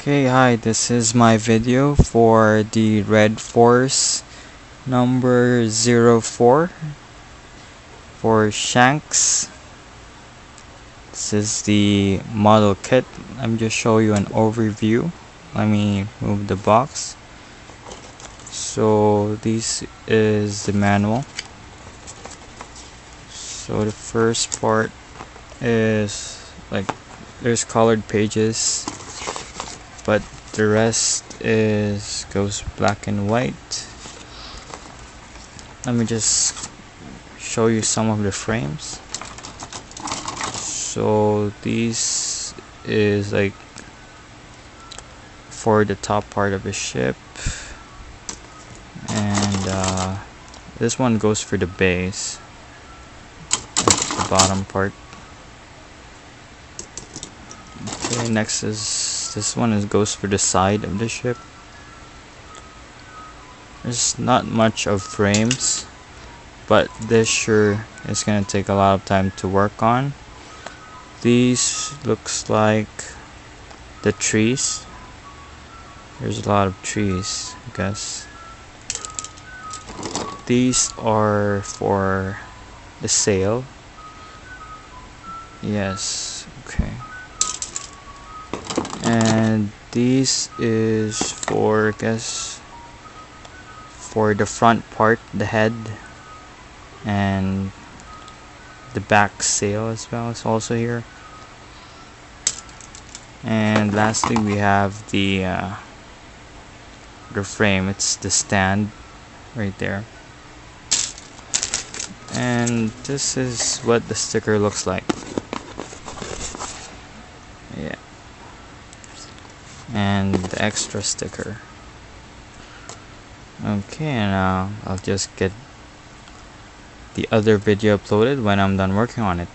Okay, hi, this is my video for the Red Force number 04 for Shanks. This is the model kit. I'm just show you an overview. Let me move the box. So this is the manual. So the first part is like there's colored pages, but the rest goes black and white. Let me just show you some of the frames. So this is like for the top part of the ship, and this one goes for the base, the bottom part. Okay, next is this one goes for the side of the ship. There's not much of frames, but this sure is gonna take a lot of time to work on. These looks like the trees. There's a lot of trees, I guess. These are for the sail. Yes, okay. And this is for, I guess, for the front part, the head, and the back sail as well is also here. And lastly, we have the frame. It's the stand right there. And this is what the sticker looks like. Yeah. And the extra sticker. Okay, and I'll just get the other video uploaded when I'm done working on it.